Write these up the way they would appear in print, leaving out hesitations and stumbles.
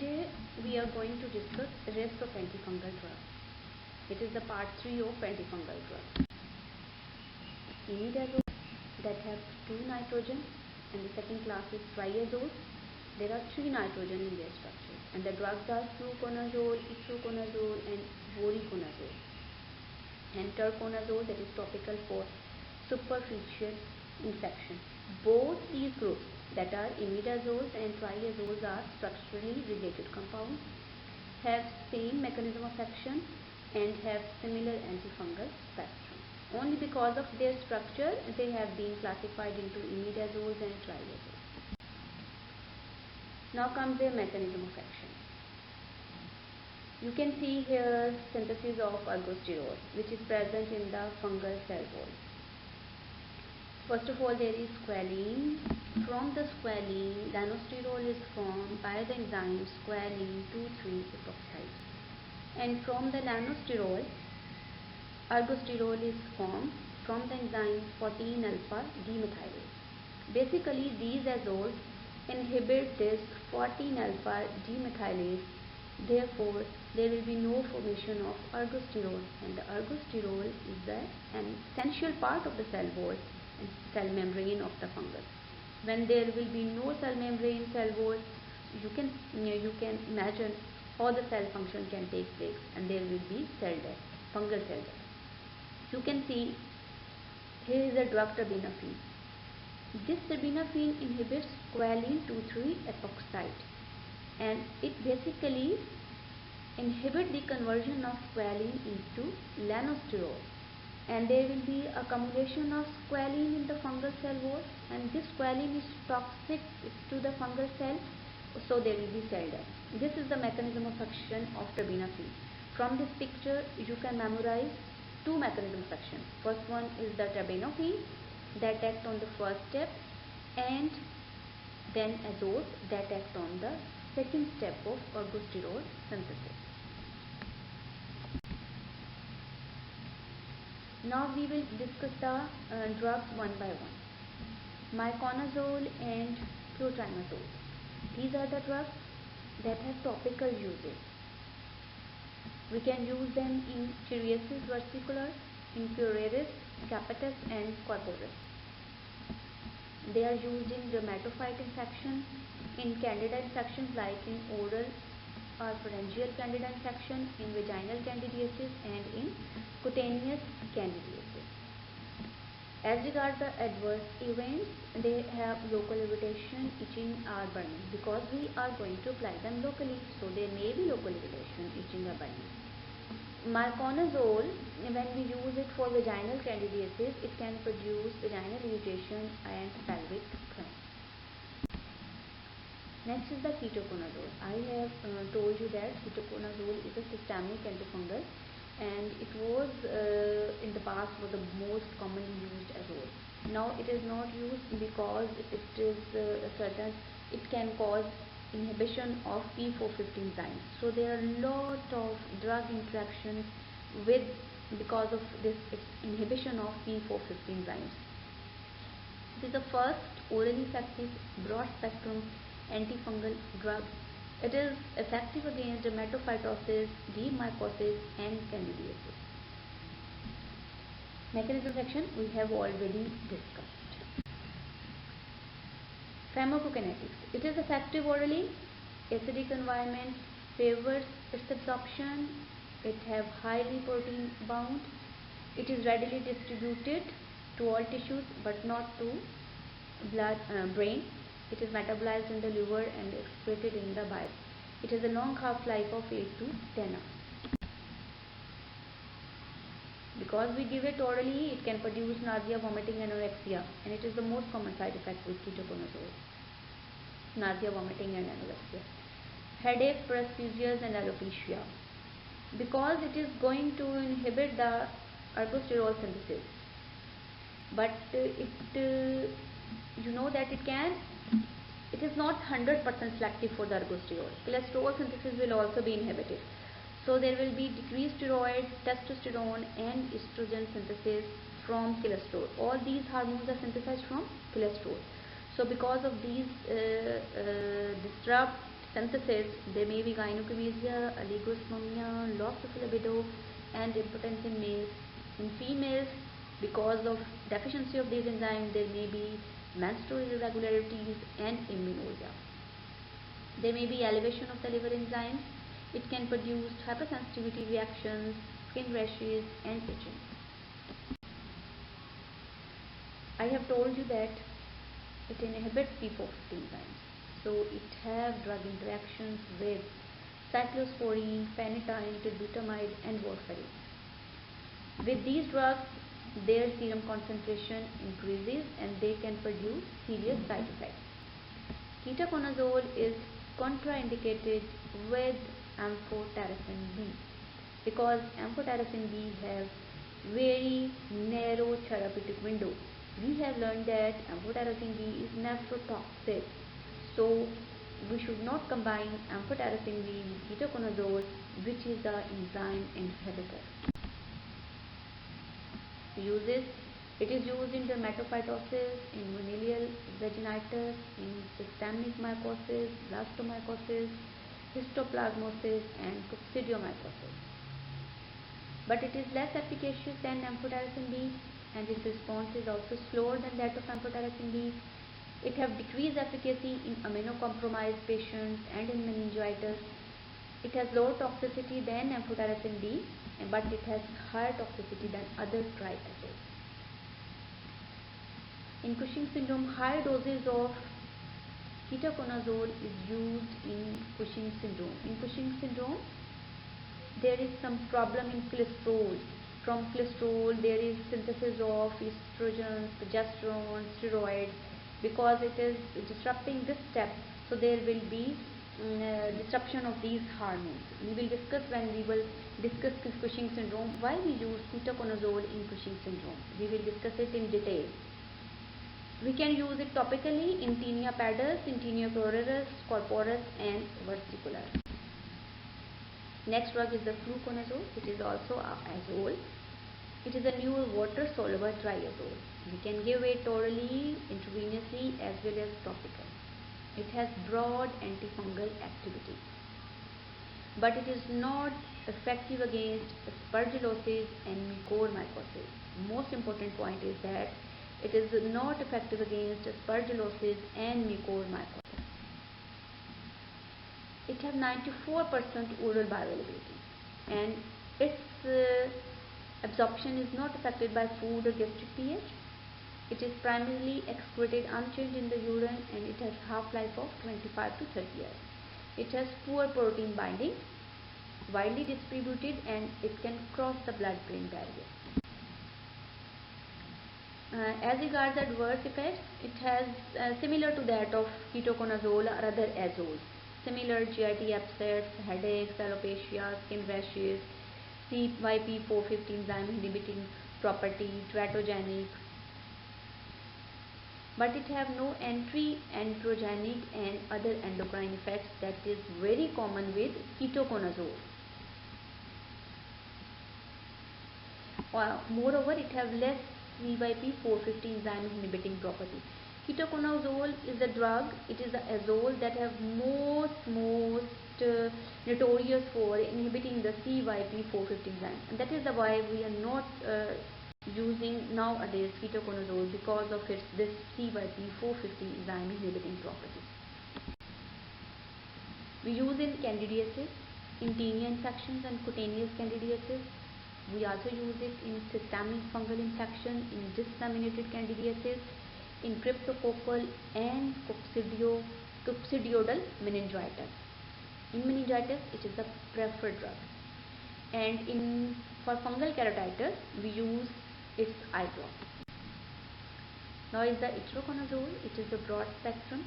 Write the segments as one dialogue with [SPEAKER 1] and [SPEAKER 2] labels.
[SPEAKER 1] Today we are going to discuss the rest of antifungal drugs. It is the part 3 of antifungal drugs. Imidazoles that have 2 nitrogen, and the second class is triazoles. There are 3 nitrogen in their structure, and the drugs are fluconazole, itraconazole and voriconazole. And turconazole, that is topical for superficial infection. Both these groups, that are imidazoles and triazoles, are structurally related compounds, have same mechanism of action and have similar antifungal spectrum. Only because of their structure they have been classified into imidazoles and triazoles. Now comes their mechanism of action. You can see here synthesis of ergosterol, which is present in the fungal cell wall. First of all, there is squalene. From the squalene, lanosterol is formed by the enzyme squalene 2,3-epoxide. And from the lanosterol, ergosterol is formed from the enzyme 14-alpha demethylase. Basically, these azoles inhibit this 14-alpha demethylase. Therefore, there will be no formation of ergosterol, and the ergosterol is an essential part of the cell wall and cell membrane of the fungus. When there will be no cell membrane, cell wall, you can imagine how the cell function can take place, and there will be cell death, fungal cell death. You can see here is a drug terbinafine. This terbinafine inhibits squalene 2,3-epoxide, and it basically inhibits the conversion of squalene into lanosterol, and there will be accumulation of squalene in the fungal cell wall, and this squalene is toxic to the fungal cell, so there will be cell death. This is the mechanism of action of terbinafine. From this picture you can memorize 2 mechanisms of action. First one is the terbinafine that act on the first step, and then azoles that act on the second step of ergosterol synthesis. Now we will discuss the drugs one by one. Miconazole and clotrimazole. These are the drugs that have topical uses. We can use them in Chieriasis versicolor, in Curaris, Capitis and Corporis. They are used in dermatophyte infection, in candida infections like in oral or pharyngeal candida infection, in vaginal candidiasis and in cutaneous candidiasis. As regards the adverse events, they have local irritation, itching or burning, because we are going to apply them locally, so there may be local irritation, itching or burning. Miconazole, when we use it for vaginal candidiasis, it can produce vaginal irritation and pelvic cramps. Next is the ketoconazole. I have told you that ketoconazole is a systemic antifungal, and it was in the past was the most commonly used azole. Now it is not used because it is it can cause inhibition of P450 enzymes. So there are a lot of drug interactions because of this inhibition of P450 enzymes. It is the first orally effective broad spectrum antifungal drug. It is effective against dermatophytosis, deep mycosis and candidiasis. Mechanism of action we have already discussed. Pharmacokinetics. It is effective orally. Acidic environment favors its absorption. It have highly protein bound. It is readily distributed to all tissues but not to brain. It is metabolized in the liver and excreted in the bile. It has a long half-life of 8 to 10 hours. Because we give it orally, it can produce nausea, vomiting and anorexia, and it is the most common side effect with ketoconazole. Nausea, vomiting and anorexia. Headache, paresthesias and alopecia. Because it is going to inhibit the ergosterol synthesis. But you know that it is not 100% selective for the ergosterol. Cholesterol synthesis will also be inhibited. So there will be decreased steroid, testosterone and estrogen synthesis from cholesterol. All these hormones are synthesized from cholesterol. So because of these disrupt synthesis, there may be gynecomastia, oligospermia, loss of libido, and impotence in males. In females, because of deficiency of these enzymes, there may be menstrual irregularities and amenorrhea. There may be elevation of the liver enzymes. It can produce hypersensitivity reactions, skin rashes, and itching. I have told you that it inhibits P450 enzymes. So it have drug interactions with cyclosporine, phenytoin, tolbutamide, and warfarin. With these drugs, their serum concentration increases and they can produce serious side effects. Ketoconazole is contraindicated with amphotericin B because amphotericin B have very narrow therapeutic window. We have learned that amphotericin B is nephrotoxic, so we should not combine amphotericin B with ketoconazole, which is the enzyme inhibitor. Uses: it is used in dermatophytosis, in venereal vaginitis, in systemic mycosis, blastomycosis, histoplasmosis, and coccidiomycosis. But it is less efficacious than amphotericin B, and its response is also slower than that of amphotericin B. It have decreased efficacy in immunocompromised patients and in meningitis. It has lower toxicity than amphotericin B, but it has higher toxicity than other triazoles. In Cushing syndrome, high doses of ketoconazole is used in Cushing syndrome. In Cushing syndrome, there is some problem in cholesterol. From cholesterol, there is synthesis of estrogen, progesterone, steroids. Because it is disrupting this step, so there will be disruption of these hormones. We will discuss when we will discuss Cushing syndrome why we use ketoconazole in Cushing syndrome. We will discuss it in detail. We can use it topically in tinea pedis, in tinea pruritus, corporis, and versicolor. Next drug is the fluconazole, which is also a azole. It is a new water-soluble triazole. We can give it orally, intravenously, as well as topical. It has broad antifungal activity, but it is not effective against aspergillosis and mucormycosis. Most important point is that it is not effective against aspergillosis and mucormycosis. It has 94% oral bioavailability, and its absorption is not affected by food or gastric pH. It is primarily excreted unchanged in the urine, and it has half-life of 25 to 30 years. It has poor protein binding, widely distributed, and it can cross the blood-brain barrier. As regards adverse effects, it has similar to that of ketoconazole or other azoles. Similar GIT upsets, headaches, alopecia, skin rashes, CYP450 enzyme inhibiting property, teratogenic, but it have no anti-androgenic and other endocrine effects that is very common with ketoconazole. Moreover, it have less CYP450 enzyme inhibiting property. Ketoconazole is a drug, it is the azole that have most notorious for inhibiting the CYP450 enzyme, and that is the why we are not using nowadays ketoconazole because of this CYP450 enzyme inhibiting property. We use in candidiasis, in tinea infections and cutaneous candidiasis. We also use it in systemic fungal infection, in disseminated candidiasis, in cryptococcal and coccidioidal meningitis. In meningitis, it is a preferred drug, and for fungal keratitis, we use its eye drop. Now is the itraconazole. It is a broad spectrum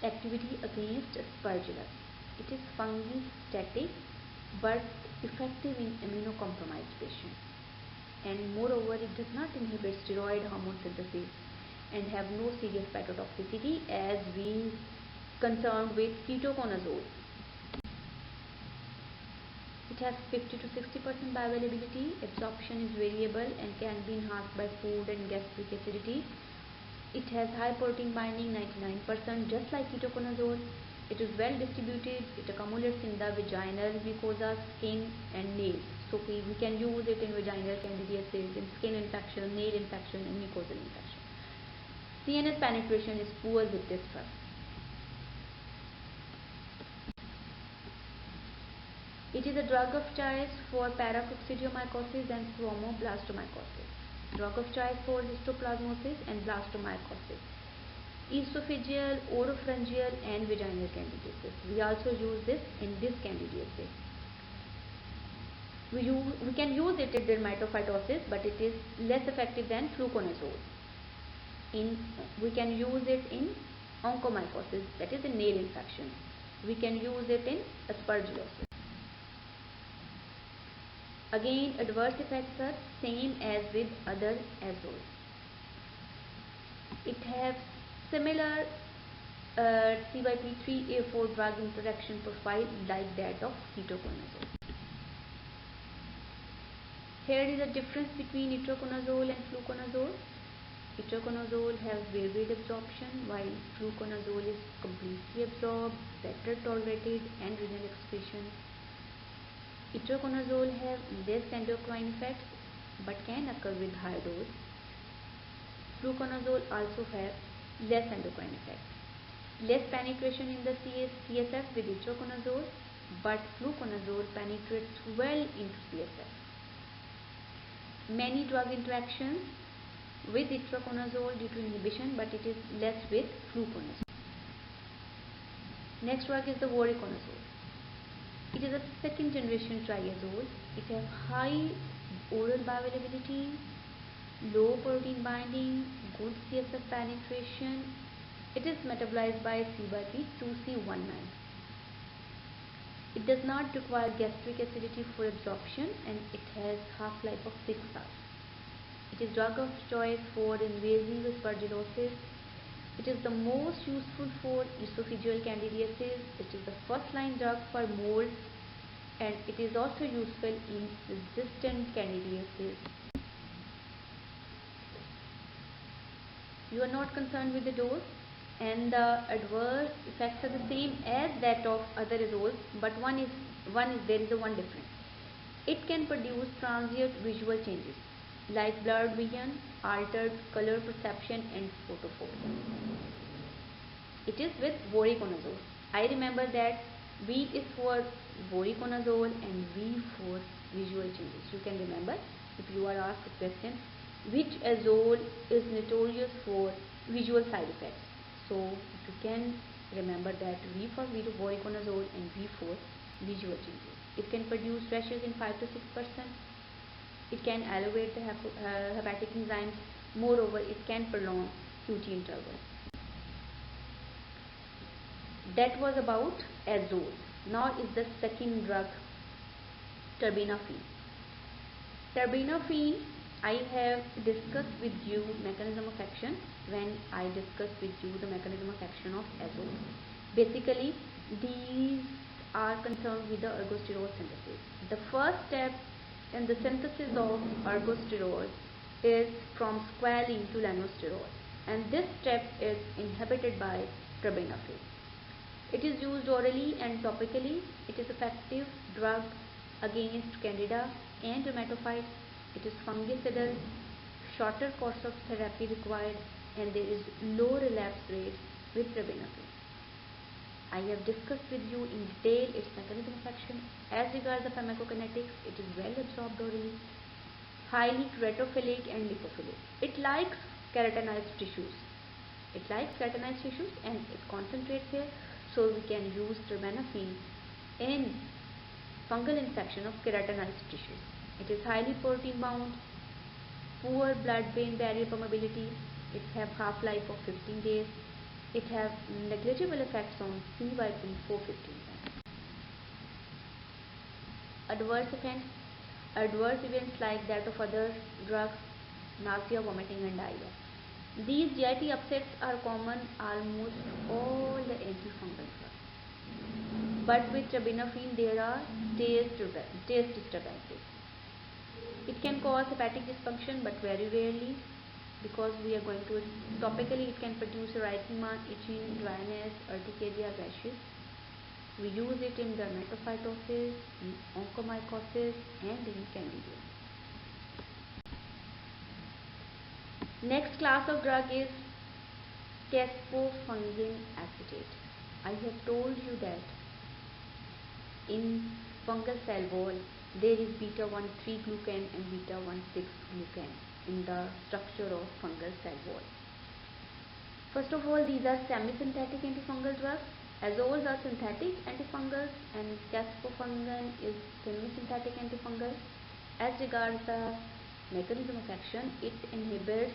[SPEAKER 1] activity against aspergillus. It is fungistatic but effective in immunocompromised patients, and moreover it does not inhibit steroid hormone synthesis and have no serious cytotoxicity as being concerned with ketoconazole. It has 50 to 60% bioavailability. Absorption is variable and can be enhanced by food and gastric acidity. It has high protein binding, 99%, just like ketoconazole. It is well distributed. It accumulates in the vaginal mucosa, skin and nails. So we can use it in vaginal candidiasis, in skin infection, nail infection and mucosal infection. CNS penetration is poor with this drug. It is a drug of choice for paracoccidiomycosis and chromoblastomycosis. Drug of choice for histoplasmosis and blastomycosis. Esophageal, oropharyngeal and vaginal candidiasis. We also use this in this candidiasis. We can use it in dermatophytosis, but it is less effective than fluconazole. We can use it in onychomycosis, that is a nail infection. We can use it in aspergillosis. Again, adverse effects are same as with other azoles. It has similar CYP3A4 drug interaction profile like that of ketoconazole. Here is the difference between itraconazole and fluconazole. Itraconazole has varied absorption while fluconazole is completely absorbed, better tolerated and renal excretion. Itraconazole has less endocrine effects but can occur with high dose. Fluconazole also has less endocrine effects. Less penetration in the CSF with itraconazole, but fluconazole penetrates well into CSF. Many drug interactions with itraconazole due to inhibition, but it is less with fluconazole. Next drug is the voriconazole. It is a second generation triazole. It has high oral bioavailability, low protein binding, good CSF penetration. It is metabolized by CYP2C19. It does not require gastric acidity for absorption and it has half-life of 6 hours. It is drug of choice for invasive aspergillosis. It is the most useful for esophageal candidiasis. It is the first-line drug for mold and it is also useful in resistant candidiasis. You are not concerned with the dose and the adverse effects are the same as that of other azoles, but there is one difference. It can produce transient visual changes like blurred vision, altered color perception and photophobia. It is with voriconazole. I remember that V is for voriconazole and V for visual changes. You can remember if you are asked a question, which azole is notorious for visual side effects. So you can remember that V for voriconazole and V for visual changes. It can produce rashes in 5 to 6%. It can elevate the hepatic enzymes. Moreover, it can prolong QT interval. That was about azoles. Now is the second drug, terbinafine. Terbinafine, I have discussed with you mechanism of action when I discussed with you the mechanism of action of azoles. Basically, these are concerned with the ergosterol synthesis. The first step in the synthesis of ergosterol is from squalene to lanosterol, and this step is inhibited by terbinafine. It is used orally and topically. It is effective drug against candida and dermatophytes. It is fungicidal, shorter course of therapy required, and there is low relapse rate with terbinafine. I have discussed with you in detail its mechanism of action. As regards the pharmacokinetics, it is well absorbed orally, highly keratophilic and lipophilic. It likes keratinized tissues. And it concentrates here, so we can use terbinafine in fungal infection of keratinized tissues. It is highly protein bound, poor blood-brain barrier permeability. It has half-life of 15 days. It has negligible effects on CYP450. Adverse events like that of other drugs, nausea, vomiting and diarrhea. These GIT upsets are common almost all the antifungal drugs. But with terbinafine there are taste disturbances. It can cause hepatic dysfunction but very rarely. because we are going to topically it can produce erythema, itching, dryness, urticaria, rashes. We use it in dermatophytosis, in onychomycosis and in candidiasis. Next class of drug is caspofungin acetate. I have told you that in fungal cell wall there is beta-1,3 glucan and beta-1,6 glucan in the structure of fungal cell wall. First of all, these are semi-synthetic antifungal drugs. Azoles are synthetic antifungals and caspofungin is semi-synthetic antifungal. As regards the mechanism of action, it inhibits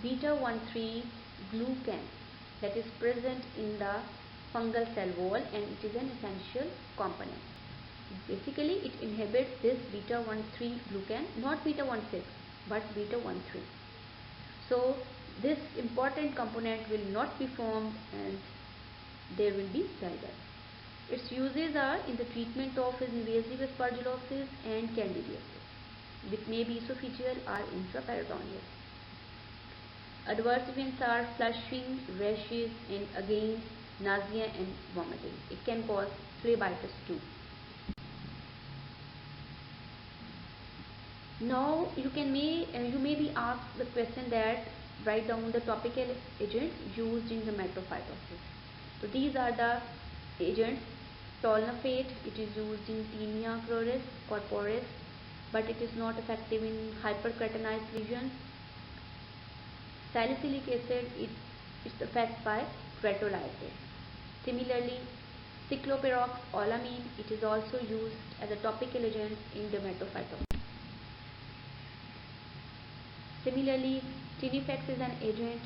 [SPEAKER 1] beta-1,3 glucan that is present in the fungal cell wall, and it is an essential component. Basically, it inhibits this beta-1,3 glucan, not beta-1,6 but beta-1,3. So this important component will not be formed and there will be cell death. Its uses are in the treatment of invasive aspergillosis and candidiasis, which may be esophageal or intraperitoneal. Adverse events are flushing, rashes, and again nausea and vomiting. It can cause phlebitis too. Now you may be asked the question that write down the topical agents used in dermatophytosis. So these are the agents. Tolnafate, it is used in tinea cruris corporis, but it is not effective in hyperkeratinized lesions. Salicylic acid, its effect by keratolysis. Similarly, cycloperoxylamine, it is also used as a topical agent in dermatophytosis. Similarly, Tinifex is an agent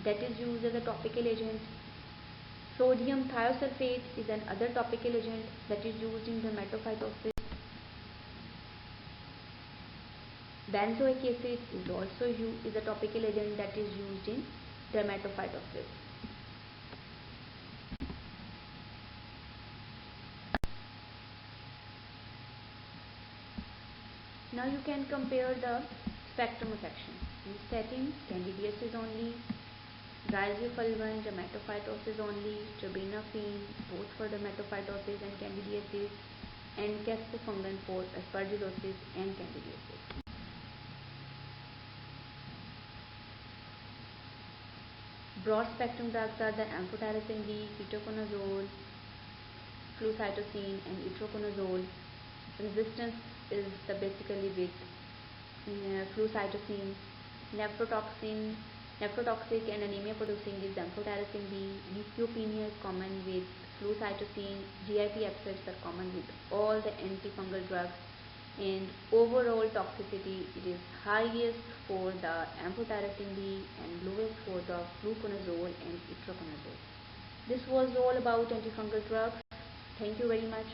[SPEAKER 1] that is used as a topical agent. Sodium thiosulfate is another topical agent that is used in dermatophytosis. Benzoic acid is also a topical agent that is used in dermatophytosis. Now you can compare the spectrum of action. In statin, candidiasis only, rhizopulvin, dermatophytosis only, terbinafine, both for dermatophytosis and candidiasis, and caspofungin for aspergillosis and candidiasis. Broad spectrum drugs are the amphotericin B, ketoconazole, flucytosine, and itraconazole. Resistance is basically with flucytosine. Nephrotoxic and anemia producing is amphotericin B. Leukopenia is common with flucytosine. GIP episodes are common with all the antifungal drugs. And overall toxicity, it is highest for the amphotericin B and lowest for the fluconazole and itraconazole. This was all about antifungal drugs. Thank you very much.